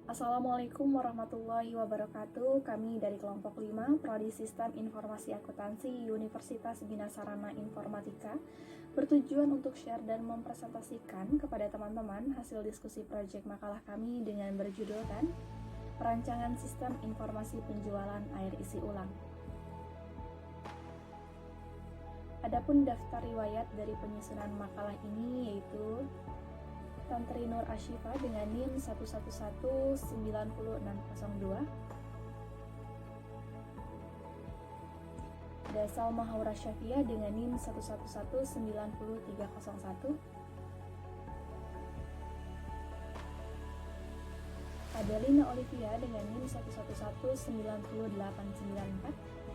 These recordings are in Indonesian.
Assalamualaikum warahmatullahi wabarakatuh. Kami dari kelompok 5, Prodi Sistem Informasi Akuntansi Universitas Bina Sarana Informatika, bertujuan untuk share dan mempresentasikan kepada teman-teman hasil diskusi proyek makalah kami dengan berjudulkan Perancangan Sistem Informasi Penjualan Air Isi Ulang. Adapun daftar riwayat dari penyusunan makalah ini yaitu Tantri Nur Ashifa dengan NIM 1119602. Ada Salma Haura Syafia dengan NIM 1119301. Ada Lina Olivia dengan NIM 1119894.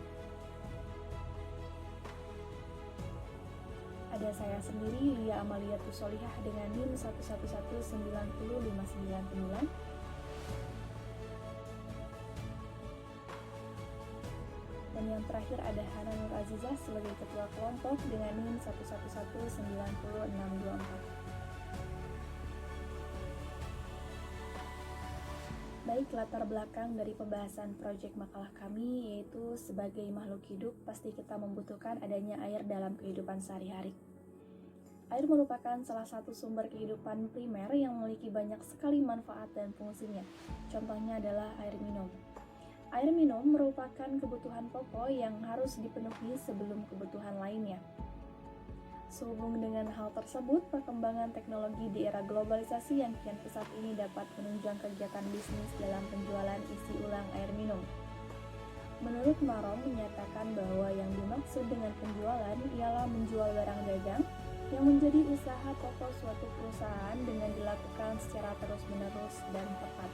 Ada saya sendiri, Lia Amalia Tusolihah dengan NIM 111905999. Dan yang terakhir ada Hana Nur Azizah sebagai ketua kelompok dengan NIM 111906224. Baik, latar belakang dari pembahasan proyek makalah kami yaitu sebagai makhluk hidup pasti kita membutuhkan adanya air dalam kehidupan sehari-hari. Air merupakan salah satu sumber kehidupan primer yang memiliki banyak sekali manfaat dan fungsinya. Contohnya adalah air minum. Air minum merupakan kebutuhan pokok yang harus dipenuhi sebelum kebutuhan lainnya. Sehubung dengan hal tersebut, perkembangan teknologi di era globalisasi yang kian pesat ini dapat menunjang kegiatan bisnis dalam penjualan isi ulang air minum. Menurut Marom menyatakan bahwa yang dimaksud dengan penjualan ialah menjual barang dagang yang menjadi usaha pokok suatu perusahaan dengan dilakukan secara terus-menerus dan tepat.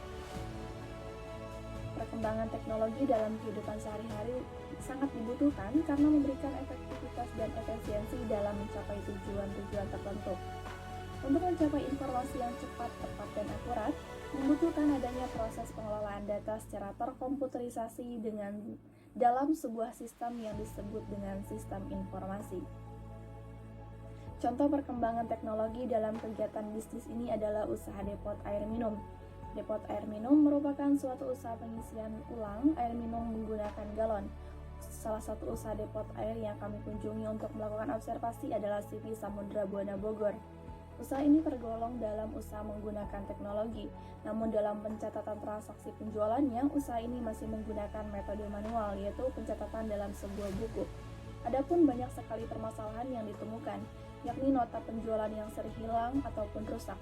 Perkembangan teknologi dalam kehidupan sehari-hari sangat dibutuhkan karena memberikan efektivitas dan efisiensi dalam mencapai tujuan-tujuan tertentu. Untuk mencapai informasi yang cepat, tepat, dan akurat, membutuhkan adanya proses pengelolaan data secara terkomputerisasi dalam sebuah sistem yang disebut dengan sistem informasi. Contoh perkembangan teknologi dalam kegiatan bisnis ini adalah usaha depot air minum. Depot air minum merupakan suatu usaha pengisian ulang air minum menggunakan galon. Salah satu usaha depot air yang kami kunjungi untuk melakukan observasi adalah CV Samudra Buana Bogor. Usaha ini tergolong dalam usaha menggunakan teknologi, namun dalam pencatatan transaksi penjualannya, usaha ini masih menggunakan metode manual, yaitu pencatatan dalam sebuah buku. Adapun banyak sekali permasalahan yang ditemukan, yakni nota penjualan yang sering hilang ataupun rusak,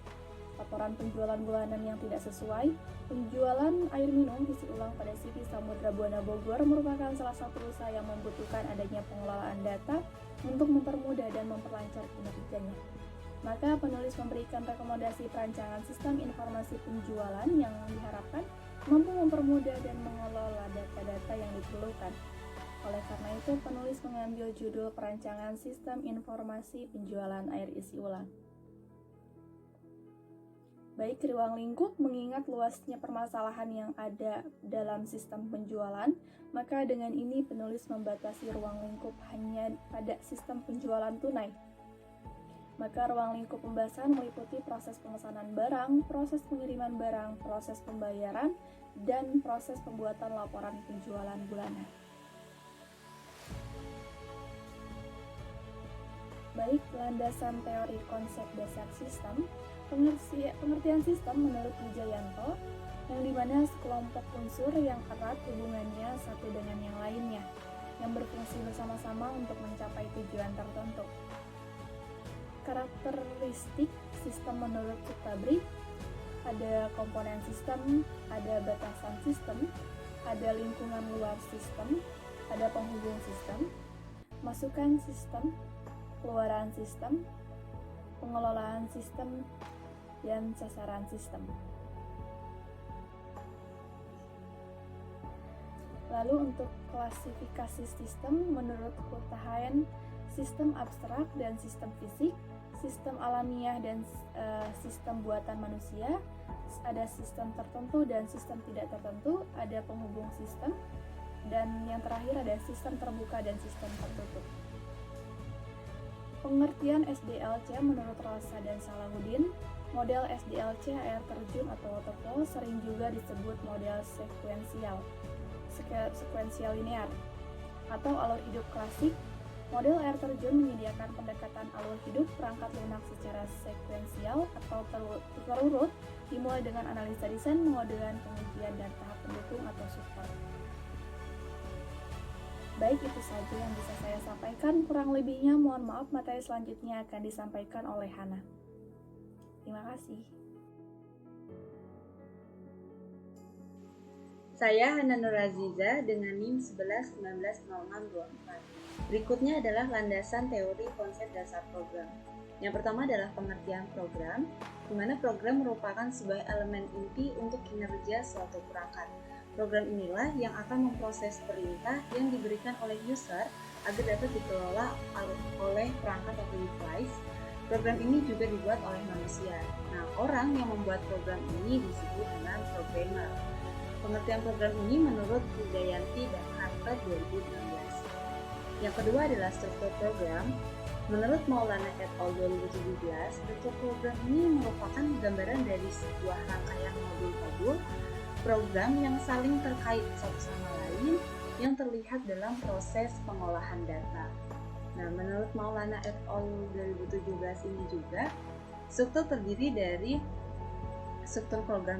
laporan penjualan bulanan yang tidak sesuai. Penjualan air minum isi ulang pada CV Samudra Buana Bogor merupakan salah satu usaha yang membutuhkan adanya pengelolaan data untuk mempermudah dan memperlancar kinerjanya. Maka penulis memberikan rekomendasi perancangan sistem informasi penjualan yang diharapkan mampu mempermudah dan mengelola data-data yang diperlukan. Oleh karena itu, penulis mengambil judul Perancangan Sistem Informasi Penjualan Air Isi Ulang. Baik, ruang lingkup mengingat luasnya permasalahan yang ada dalam sistem penjualan, maka dengan ini penulis membatasi ruang lingkup hanya pada sistem penjualan tunai. Maka ruang lingkup pembahasan meliputi proses pemesanan barang, proses pengiriman barang, proses pembayaran, dan proses pembuatan laporan penjualan bulanan. Baik, landasan teori konsep dasar sistem. Pengertian sistem menurut Wijayanto, yang dimana sekelompok unsur yang erat hubungannya satu dengan yang lainnya, yang berfungsi bersama-sama untuk mencapai tujuan tertentu. Karakteristik sistem menurut Sutabri, ada komponen sistem, ada batasan sistem, ada lingkungan luar sistem, ada penghubung sistem, masukan sistem, keluaran sistem, pengelolaan sistem, dan sasaran sistem. Lalu untuk klasifikasi sistem menurut Kutahayan, sistem abstrak dan sistem fisik, sistem alamiah dan sistem buatan manusia, ada sistem tertentu dan sistem tidak tertentu, ada penghubung sistem, dan yang terakhir ada sistem terbuka dan sistem tertutup. Pengertian SDLC menurut Rosa dan Salahuddin, Model SDLC air terjun atau waterfall sering juga disebut model sekuensial linear atau alur hidup klasik. Model air terjun menyediakan pendekatan alur hidup perangkat lunak secara sekuensial atau terurut, dimulai dengan analisa desain, pengodean, pengujian, dan tahap pendukung atau support. Baik, itu saja yang bisa saya sampaikan. Kurang lebihnya mohon maaf, materi selanjutnya akan disampaikan oleh Hana. Terima kasih. Saya Hana Nuraziza dengan NIM 11190624. Berikutnya adalah landasan teori konsep dasar program. Yang pertama adalah pengertian program, di mana program merupakan sebuah elemen inti untuk kinerja suatu perangkat. Program inilah yang akan memproses perintah yang diberikan oleh user agar dapat dikelola oleh perangkat atau device. Program ini juga dibuat oleh manusia. Nah, orang yang membuat program ini disebut dengan programmer. Pengertian program ini menurut Wijayanti dan Harvard 2016. Yang kedua adalah struktur program. Menurut Maulana et al. 2017, struktur program ini merupakan gambaran dari sebuah rangkaian modul-modul program yang saling terkait satu sama lain yang terlihat dalam proses pengolahan data. Nah, menurut Maulana et al. 2017 ini juga, struktur program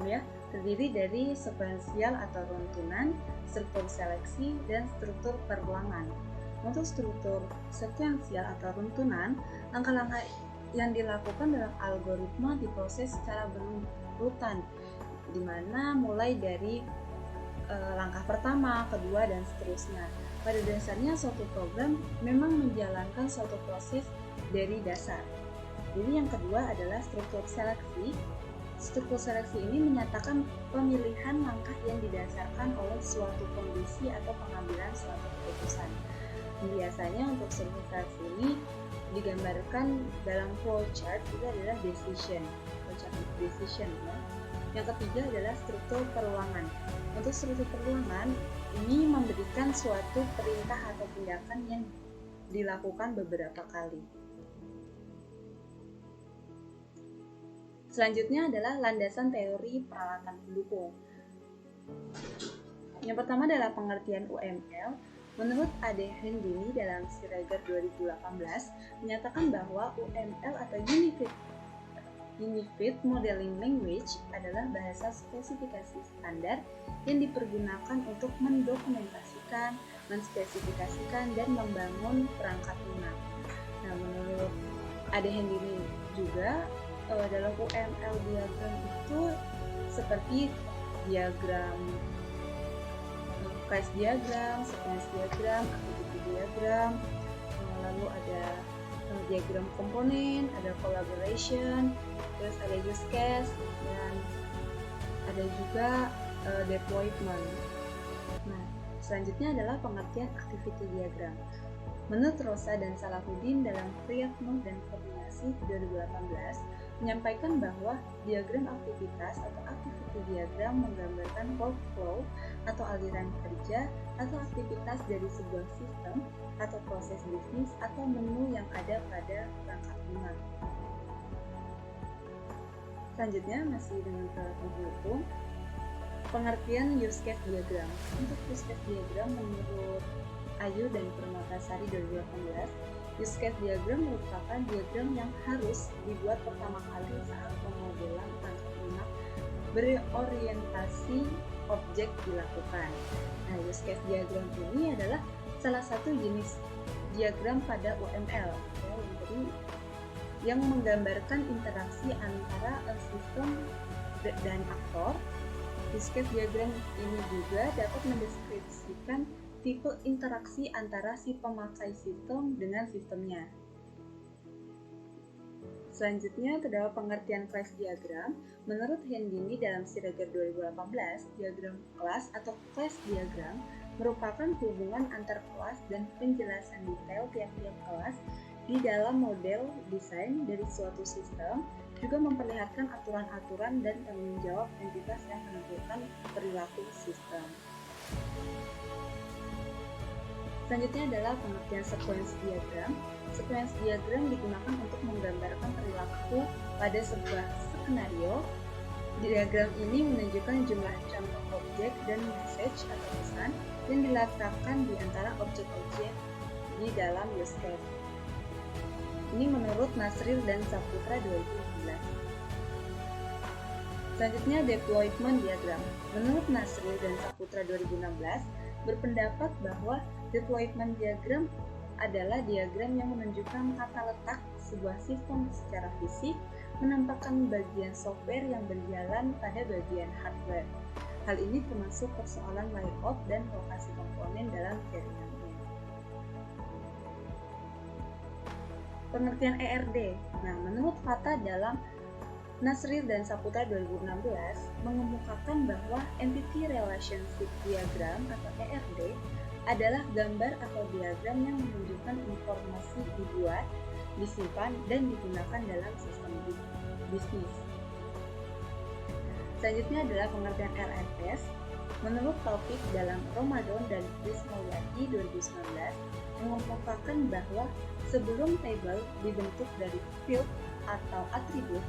terdiri dari sekuensial atau runtunan, struktur seleksi, dan struktur perulangan. Untuk struktur sekuensial atau runtunan, langkah-langkah yang dilakukan dalam algoritma diproses secara berurutan, di mana mulai dari langkah pertama, kedua, dan seterusnya. Pada dasarnya, suatu program memang menjalankan suatu proses dari dasar. Jadi yang kedua adalah struktur seleksi. Struktur seleksi ini menyatakan pemilihan langkah yang didasarkan oleh suatu kondisi atau pengambilan suatu keputusan. Biasanya untuk struktur seleksi ini digambarkan dalam flowchart, itu adalah decision. Yang ketiga adalah struktur perulangan. Untuk struktur perulangan ini memberikan suatu perintah atau tindakan yang dilakukan beberapa kali. Selanjutnya adalah landasan teori peralatan pendukung. Yang pertama adalah pengertian UML. Menurut Ade Hendini dalam Siragar 2018 menyatakan bahwa UML atau Unified Modeling Language adalah bahasa spesifikasi standar yang dipergunakan untuk mendokumentasikan, menspesifikasikan, dan membangun perangkat lunak. Nah, menurut Ade Hendini juga dalam UML diagram itu seperti diagram class diagram, sequence diagram, activity diagram, lalu ada diagram komponen, ada collaboration, terus ada use case, dan ada juga deployment. Nah, selanjutnya adalah pengertian activity diagram. Menurut Rosa dan Salahuddin dalam Priyatno dan Koordinasi 2018 menyampaikan bahwa diagram aktivitas atau activity diagram menggambarkan workflow atau aliran kerja atau aktivitas dari sebuah sistem atau proses bisnis atau menu yang ada pada perangkat lunak. Selanjutnya masih dengan peralatan pendukung, pengertian use case diagram. Untuk use case diagram menurut Ayu dan Permatasari 2018, use case diagram merupakan diagram yang harus dibuat pertama kali saat pemodelan perangkat lunak berorientasi objek dilakukan. Nah, use case diagram ini adalah salah satu jenis diagram pada UML, yang menggambarkan interaksi antara sistem dan aktor. Use case diagram ini juga dapat mendeskripsikan tipe interaksi antara si pemakai sistem dengan sistemnya. Selanjutnya terdapat pengertian class diagram. Menurut Hendini dalam Siragar 2018, diagram kelas atau class diagram merupakan hubungan antar kelas dan penjelasan detail tiap-tiap kelas di dalam model desain dari suatu sistem, juga memperlihatkan aturan-aturan dan tanggung jawab entitas yang menentukan perilaku sistem. Selanjutnya adalah pengertian sequence diagram. Sequence diagram digunakan untuk menggambarkan perilaku pada sebuah skenario. Diagram ini menunjukkan jumlah contoh objek dan message atau pesan yang diletakkan di antara objek-objek di dalam use case. Ini menurut Nasril dan Saputra 2016. Selanjutnya, deployment diagram. Menurut Nasril dan Saputra 2016, berpendapat bahwa deployment diagram adalah diagram yang menunjukkan tata letak sebuah sistem secara fisik, menampakkan bagian software yang berjalan pada bagian hardware. Hal ini termasuk persoalan layout dan lokasi komponen dalam jaringannya. Pengertian ERD. Nah, menurut Fata dalam Nasril dan Saputra 2016 mengemukakan bahwa Entity Relationship Diagram atau ERD adalah gambar atau diagram yang menunjukkan informasi dibuat, disimpan, dan digunakan dalam sistem bisnis. Selanjutnya adalah pengertian LMS. Menurut Taufik dalam Ramadan dan Chris Mulyadi 2019 mengemukakan bahwa sebelum table dibentuk dari field atau atribut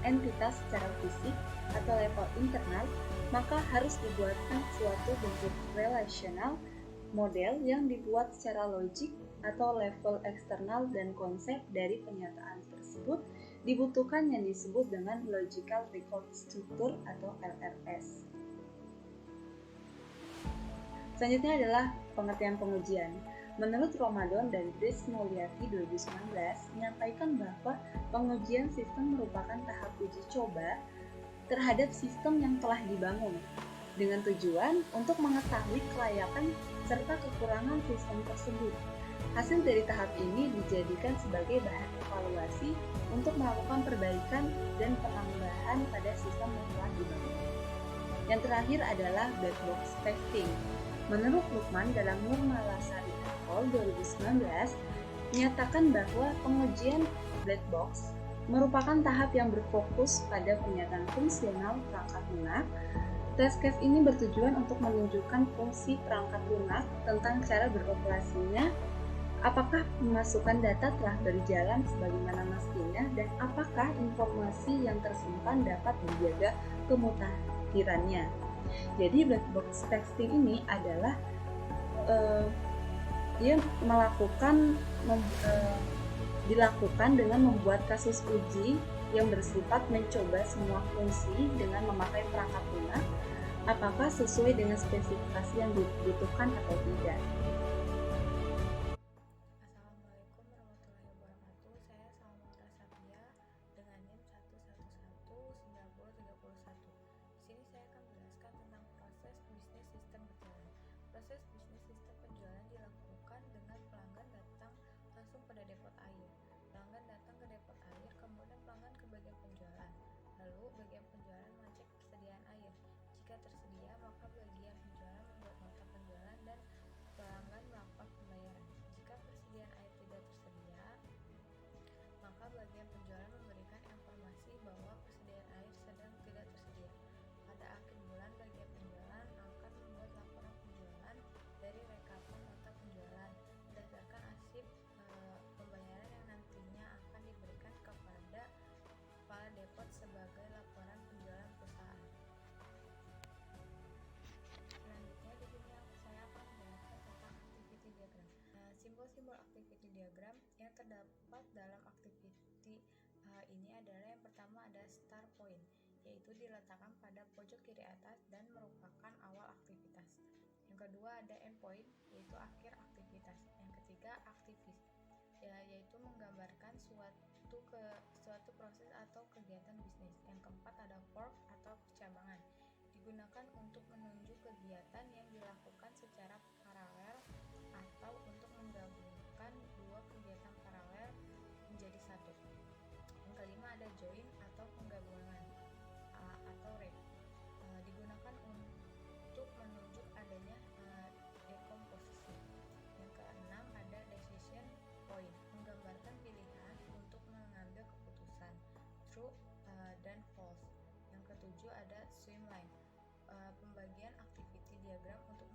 entitas secara fisik atau level internal, maka harus dibuatkan suatu bentuk relational model yang dibuat secara logik atau level eksternal, dan konsep dari pernyataan tersebut dibutuhkan yang disebut dengan Logical Record Structure atau LRS. Selanjutnya adalah pengertian pengujian. Menurut Ramadan dan Chris Mulyadi 2019 menyampaikan bahwa pengujian sistem merupakan tahap uji coba terhadap sistem yang telah dibangun dengan tujuan untuk mengetahui kelayakan serta kekurangan sistem tersebut. Hasil dari tahap ini dijadikan sebagai bahan evaluasi untuk melakukan perbaikan dan penambahan pada sistem yang telah dibangun. Yang terakhir adalah black box testing. Menurut Lukman dalam Nurmalasari et al. 2019 menyatakan bahwa pengujian black box merupakan tahap yang berfokus pada pernyataan fungsional perangkat lunak. Test case ini bertujuan untuk menunjukkan fungsi perangkat lunak tentang cara beroperasinya, apakah pemasukan data telah berjalan sebagaimana mestinya, dan apakah informasi yang tersimpan dapat menjaga kemutakhirannya. Jadi black box testing ini adalah dia dilakukan dengan membuat kasus uji yang bersifat mencoba semua fungsi dengan memakai perangkat lunak, apakah sesuai dengan spesifikasi yang dibutuhkan atau tidak. Assalamualaikum warahmatullahi wabarakatuh. Saya Salma Rasabia dengan NIM 111903031. Di sini saya akan menjelaskan tentang proses bisnis sistem berjalan. Proses bisnis sistem penjualan dilakukan dengan pelanggan datang langsung pada depot air. Pelanggan datang ke depot air, kemudian pelanggan ke bagian penjualan. Lalu bagian penjualan mengecek persediaan air. Jika tersedia, maka bagian penjualan membuat nota penjualan dan pelanggan melakukan pembayaran. Jika persediaan air tidak tersedia, maka bagian penjualan memberikan informasi bahwa persediaan air sedang tidak tersedia. Pada akhir bulan, bagian penjualan akan membuat laporan penjualan dari rekapan nota penjualan berdasarkan arsip pembayaran yang nantinya akan diberikan kepada kepala depot sebagai laporan penjualan perusahaan. Selanjutnya di sini saya akan menjelaskan tentang activity diagram. Simbol-simbol activity diagram yang terdapat dalam activity ini adalah yang pertama ada start point, yaitu diletakkan pada pojok kiri atas dan merupakan awal aktivitas. Yang kedua ada end point, yaitu akhir aktivitas. Yang ketiga aktivis, yaitu menggambarkan suatu proses atau kegiatan bisnis. Yang keempat ada fork atau percabangan, digunakan untuk menunjuk kegiatan yang dilakukan secara paralel atau untuk menggabungkan dua kegiatan paralel menjadi satu. Yang kelima ada join atau penggabungan atau wrap, digunakan untuk menunjuk adanya dekomposisi. Yang keenam ada decision point, menggambarkan pilihan untuk mengambil keputusan true dan false. Yang ketujuh ada swimline, pembagian activity diagram untuk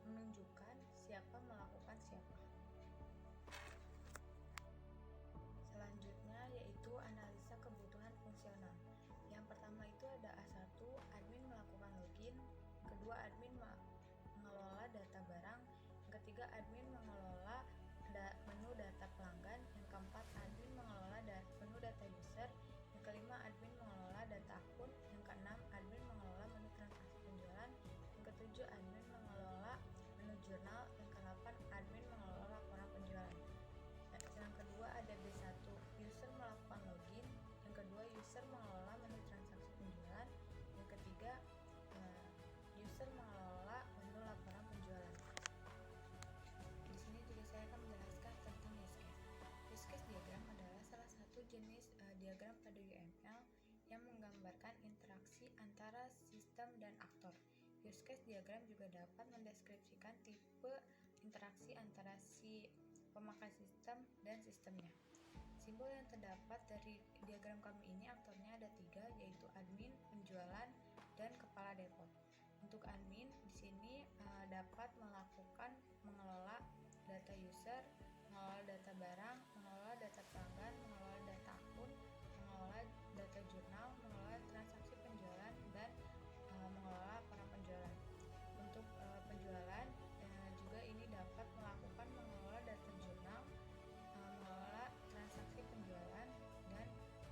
menunjukkan siapa melakukan siapa. Selanjutnya yaitu analisa kebutuhan fungsional. kedua, admin mengelola data barang. Yang ketiga, admin mengelola menu data pelanggan. Yang keempat, admin mengelola menu data user. Yang kelima, admin mengelola data akun. Yang keenam, admin mengelola menu transaksi penjualan. Yang ketujuh, admin mengelola menu jurnal. Yang kedelapan, admin mengelola laporan penjualan. Yang kedua ada B1, user melakukan login. Yang kedua, user mengelola menu transaksi penjualan. Yang ketiga, user mengelola menu laporan penjualan. Di sini juga saya akan menjelaskan tentang use case. Use case diagram adalah salah satu jenis diagram pada UML yang menggambarkan interaksi antara sistem dan aktor. Use case diagram juga dapat mendeskripsikan tipe interaksi antara si pemakai sistem dan sistemnya. Simbol yang terdapat dari diagram kami ini aktornya ada 3, yaitu admin, penjualan, dan kepala depot. Untuk admin di sini dapat mengelola data user, mengelola data barang, mengelola data pelanggan, mengelola data akun, mengelola data jurnal, mengelola transaksi penjualan, dan mengelola laporan penjualan. Untuk penjualan juga ini dapat mengelola data jurnal, mengelola transaksi penjualan, dan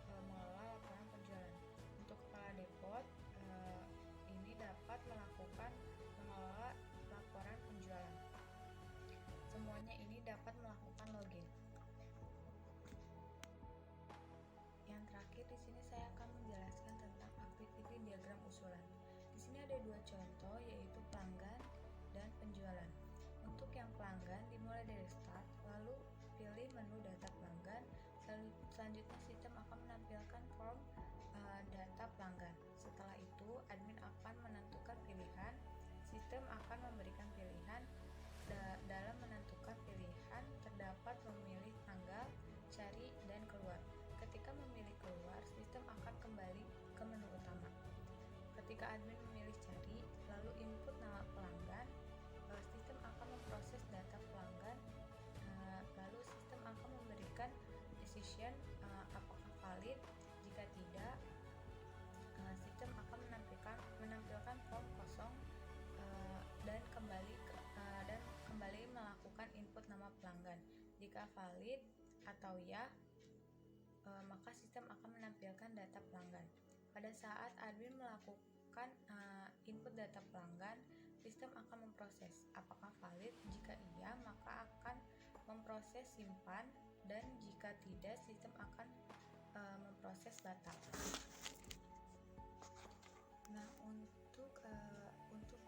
mengelola laporan penjualan. Untuk kepala depot ini dapat mengelola laporan penjualan. Semuanya ini dapat melakukan login. Yang terakhir di sini saya akan menjelaskan tentang activity diagram usulan. Di sini ada 2 contoh, yaitu pelanggan dan penjualan. Untuk yang pelanggan dimulai dari start, lalu pilih menu data pelanggan. Selanjutnya sistem akan menampilkan form data pelanggan. Setelah itu admin akan menentukan pilihan. Sistem akan memberikan pilihan. Dalam menentukan pilihan terdapat memilih tanggal, cari, dan keluar. Ketika memilih keluar, sistem akan kembali ke menu utama. Ketika admin memilih cari, lalu input nama pelanggan, sistem akan memproses data pelanggan, lalu sistem akan memberikan decision apakah valid. Jika tidak, sistem akan menampilkan form kosong dan kembali melakukan input nama pelanggan. Jika valid atau ya, maka sistem akan menampilkan data pelanggan. Pada saat admin melakukan input data pelanggan, sistem akan memproses apakah valid. Jika iya, maka akan memproses simpan, dan jika tidak, sistem akan memproses batal. Nah, untuk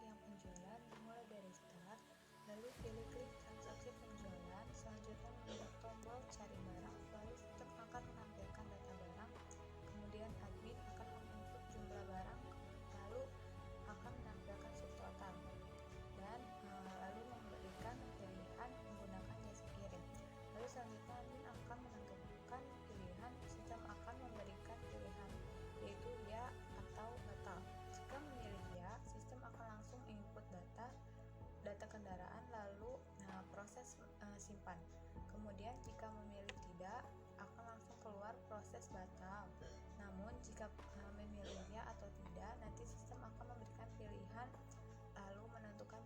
yang penjualan dimulai dari start, lalu pilih klik transaksi penjualan, selanjutnya memilih tombol cari barang, lalu sistem akan menampilkan data barang, kemudian admin akan menginput jumlah barang, lalu akan menampilkan subtotal, dan lalu memberikan pilihan menggunakan jasa kirim. Lalu selanjutnya admin akan menentukan pilihan, sistem akan memberikan pilihan, yaitu ya atau batal. Jika memilih ya, sistem akan langsung input data kendaraan, lalu proses simpan. Kemudian jika memilih tidak, akan langsung keluar proses batal. Namun jika memilih ya atau tidak, nanti sistem akan memberikan pilihan, lalu menentukan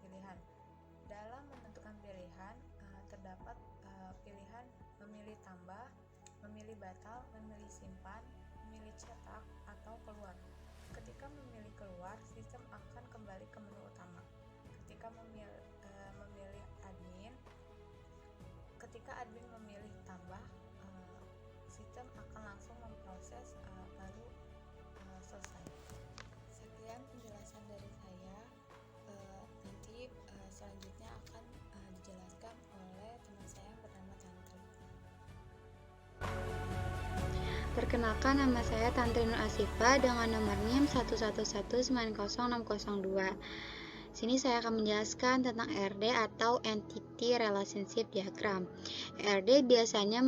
pilihan. Dalam menentukan pilihan terdapat pilihan memilih tambah, memilih batal, memilih simpan, memilih cetak, atau keluar. Ketika memilih keluar, sistem akan kembali ke menu utama. Ketika admin memilih tambah, sistem akan langsung memproses lalu selesai. Sekian penjelasan dari saya. Nanti selanjutnya akan dijelaskan oleh teman saya yang bernama Tantri. Perkenalkan, nama saya Tantri Nur Asifa dengan nomor NIM 111906002. Sini saya akan menjelaskan tentang ERD atau Entity Relationship Diagram. ERD biasanya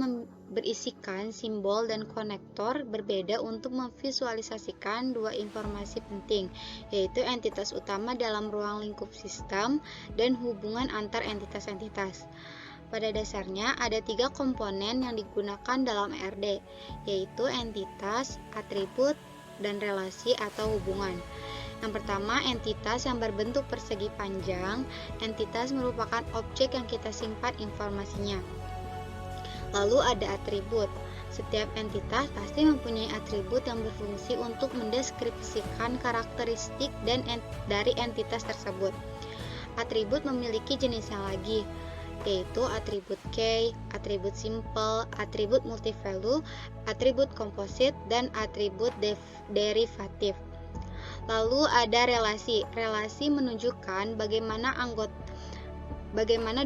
berisikan simbol dan konektor berbeda untuk memvisualisasikan 2 informasi penting, yaitu entitas utama dalam ruang lingkup sistem dan hubungan antar entitas-entitas. Pada dasarnya ada 3 komponen yang digunakan dalam ERD, yaitu entitas, atribut, dan relasi atau hubungan. Yang pertama, entitas yang berbentuk persegi panjang. Entitas merupakan objek yang kita simpan informasinya. Lalu ada atribut. Setiap entitas pasti mempunyai atribut yang berfungsi untuk mendeskripsikan karakteristik dari entitas tersebut. Atribut memiliki jenisnya lagi, yaitu atribut key, atribut simple, atribut multivalue, atribut komposit, dan atribut derivatif. Lalu ada relasi. Relasi menunjukkan bagaimana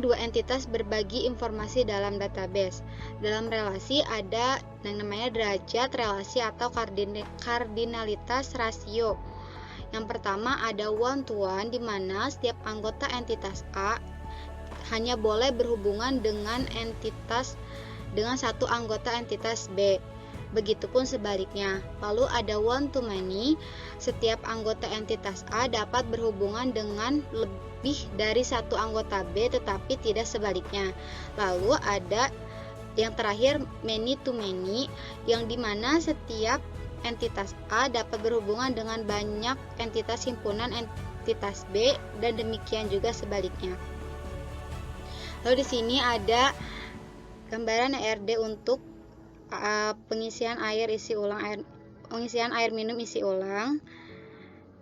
dua entitas berbagi informasi dalam database. Dalam relasi ada yang namanya derajat relasi atau kardinalitas rasio. Yang pertama ada one-to-one, di mana setiap anggota entitas A hanya boleh berhubungan dengan satu anggota entitas B. Begitupun sebaliknya. Lalu ada one-to-many, setiap anggota entitas A dapat berhubungan dengan lebih dari satu anggota B, tetapi tidak sebaliknya. Lalu ada yang terakhir many-to-many, yang dimana setiap entitas A dapat berhubungan dengan banyak entitas himpunan entitas B, dan demikian juga sebaliknya. Lalu di sini ada gambaran ERD untuk pengisian air minum isi ulang.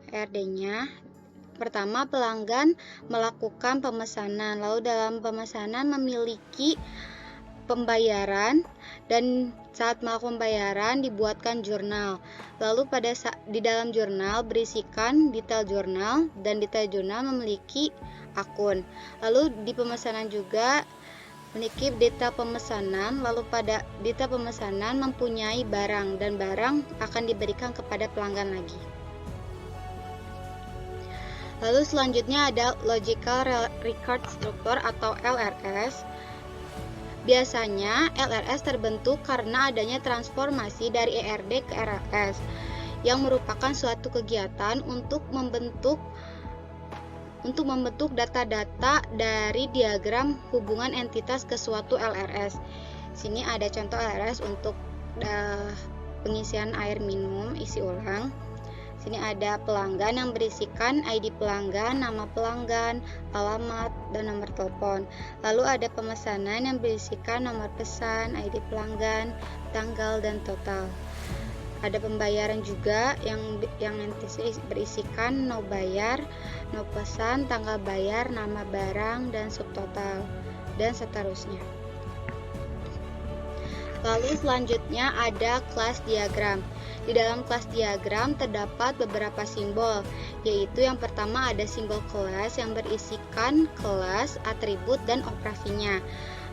ERD-nya pertama, pelanggan melakukan pemesanan, lalu dalam pemesanan memiliki pembayaran, dan saat melakukan pembayaran dibuatkan jurnal. Lalu di dalam jurnal berisikan detail jurnal, dan detail jurnal memiliki akun. Lalu di pemesanan juga memiliki detail pemesanan, lalu pada detail pemesanan mempunyai barang, dan barang akan diberikan kepada pelanggan lagi. Lalu selanjutnya ada Logical Record Structure atau LRS. Biasanya LRS terbentuk karena adanya transformasi dari ERD ke RLS, yang merupakan suatu kegiatan untuk membentuk data-data dari diagram hubungan entitas ke suatu LRS. Sini ada contoh LRS untuk pengisian air minum isi ulang. Sini ada pelanggan yang berisikan ID pelanggan, nama pelanggan, alamat, dan nomor telepon. Lalu ada pemesanan yang berisikan nomor pesan, ID pelanggan, tanggal, dan total. Ada pembayaran juga yang berisikan no bayar, no pesan, tanggal bayar, nama barang, dan subtotal, dan seterusnya. Lalu selanjutnya ada kelas diagram. Di dalam kelas diagram terdapat beberapa simbol, yaitu yang pertama ada simbol kelas yang berisikan kelas, atribut, dan operasinya.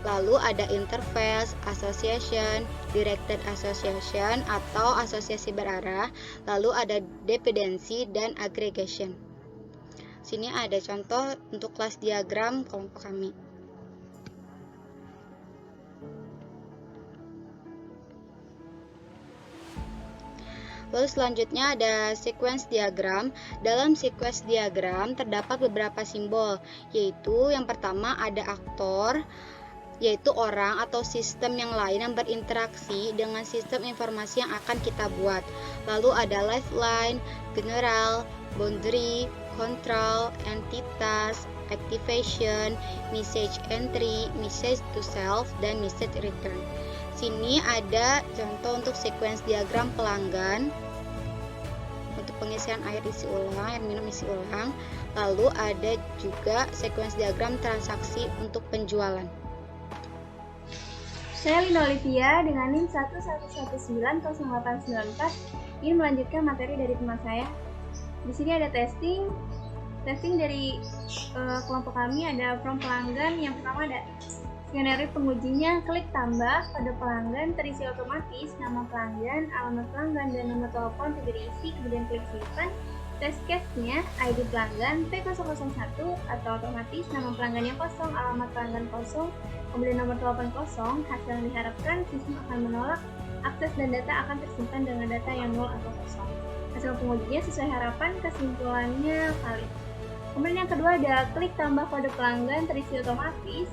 Lalu ada interface, association, directed association atau asosiasi berarah, lalu ada dependency dan aggregation. Sini ada contoh untuk kelas diagram kelompok kami. Lalu selanjutnya ada sequence diagram. Dalam sequence diagram terdapat beberapa simbol, yaitu yang pertama ada aktor, yaitu orang atau sistem yang lain yang berinteraksi dengan sistem informasi yang akan kita buat. Lalu ada lifeline, general, boundary, control, entitas, activation, message entry, message to self, dan message return. Sini ada contoh untuk sequence diagram pelanggan untuk pengisian air minum isi ulang. Lalu ada juga sequence diagram transaksi untuk penjualan. Saya Lina Olivia dengan NIM 111900894 ingin melanjutkan materi dari teman saya. Di sini ada testing dari kelompok kami. Ada from pelanggan. Yang pertama ada skenario pengujinya, klik tambah pada pelanggan, terisi otomatis nama pelanggan, alamat pelanggan, dan nomor telepon tidak diisi, kemudian klik simpan. Test case-nya ID pelanggan P001 atau otomatis nama pelanggannya kosong, alamat pelanggan kosong, kemudian nomor telepon kosong. Hasil yang diharapkan sistem akan menolak, akses dan data akan tersimpan dengan data yang 0 atau kosong. Hasil pengujinya sesuai harapan, kesimpulannya valid. Kemudian yang kedua ada klik tambah kode pelanggan, terisi otomatis,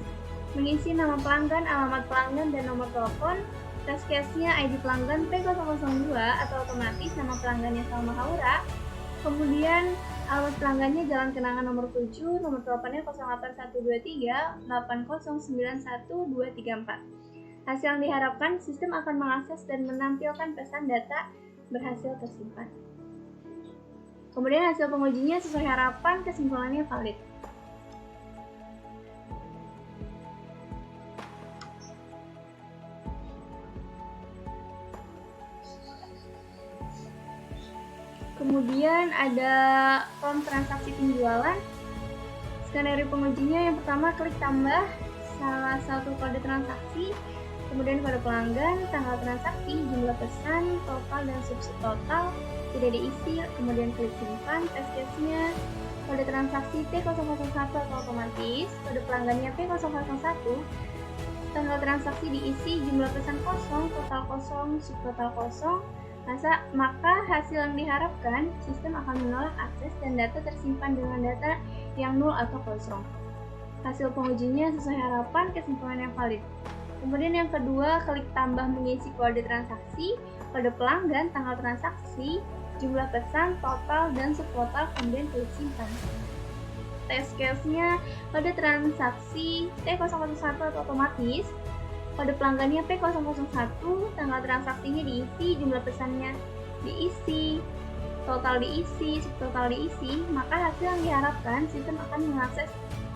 mengisi nama pelanggan, alamat pelanggan, dan nomor telepon. Test case-nya ID pelanggan P002 atau otomatis nama pelanggannya Salma Haura, Kemudian alamat pelanggannya Jalan Kenangan nomor 7, nomor teleponnya 08123 8091234. Hasil yang diharapkan, sistem akan mengakses dan menampilkan pesan data berhasil tersimpan. Kemudian hasil pengujinya sesuai harapan, kesimpulannya valid. Kemudian ada form transaksi penjualan. Skenario pengujinya yang pertama, klik tambah salah satu kode transaksi, kemudian kode pelanggan, tanggal transaksi, jumlah pesan, total dan subtotal tidak diisi, kemudian klik simpan. Test case-nya kode transaksi T001 atau otomatis, kode pelanggannya P001, tanggal transaksi diisi, jumlah pesan kosong, total kosong, subtotal kosong. Maka hasil yang diharapkan, sistem akan menolak akses dan data tersimpan dengan data yang nol atau kosong. Hasil pengujinya sesuai harapan, kesimpulannya valid. Kemudian yang kedua, klik tambah mengisi kode transaksi, kode pelanggan, tanggal transaksi, jumlah pesan, total, dan subtotal, kemudian klik simpan. Test case-nya kode transaksi T001 atau otomatis, kode pelanggannya P001, tanggal transaksinya diisi, jumlah pesannya diisi, total diisi, subtotal diisi, maka hasil yang diharapkan, sistem akan mengakses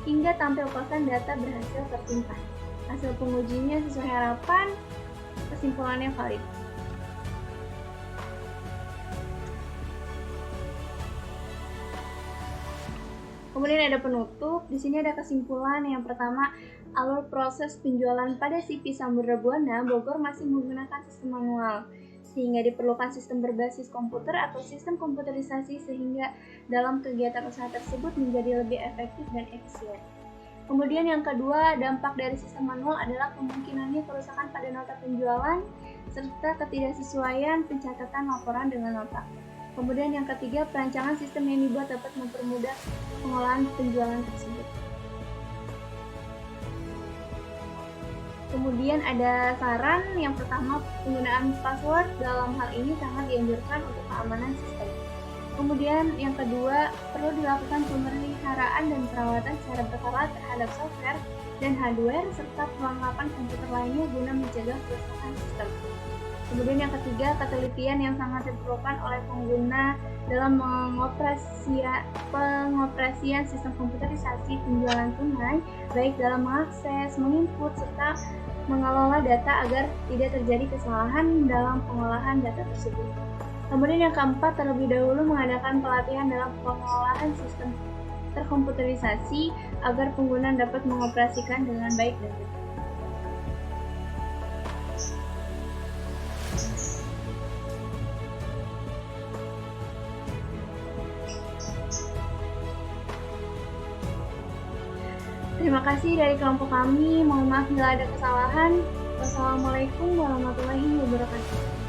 hingga tampil pesan data berhasil tersimpan. Hasil pengujinya sesuai harapan, kesimpulannya valid. Kemudian ada penutup, di sini ada kesimpulan yang pertama, alur proses penjualan pada CV Samudra Buana Bogor masih menggunakan sistem manual, sehingga diperlukan sistem berbasis komputer atau sistem komputerisasi sehingga dalam kegiatan usaha tersebut menjadi lebih efektif dan efisien. Kemudian yang kedua, dampak dari sistem manual adalah kemungkinannya kerusakan pada nota penjualan serta ketidaksesuaian pencatatan laporan dengan nota. Kemudian yang ketiga, perancangan sistem yang dibuat dapat mempermudah pengolahan penjualan tersebut. Kemudian ada saran, yang pertama, penggunaan password dalam hal ini sangat dianjurkan untuk keamanan sistem. Kemudian yang kedua, perlu dilakukan pemeliharaan dan perawatan secara berkala terhadap software dan hardware serta perlengkapan komputer lainnya guna mencegah kerusakan sistem. Kemudian yang ketiga, ketelitian yang sangat diperlukan oleh pengguna dalam pengoperasian sistem komputerisasi penjualan tunai, baik dalam mengakses, menginput, serta mengelola data agar tidak terjadi kesalahan dalam pengolahan data tersebut. Kemudian yang keempat, terlebih dahulu mengadakan pelatihan dalam pengolahan sistem terkomputerisasi agar pengguna dapat mengoperasikan dengan baik dan benar. Terima kasih dari kelompok kami. Mohon maaf bila ada kesalahan. Wassalamualaikum warahmatullahi wabarakatuh.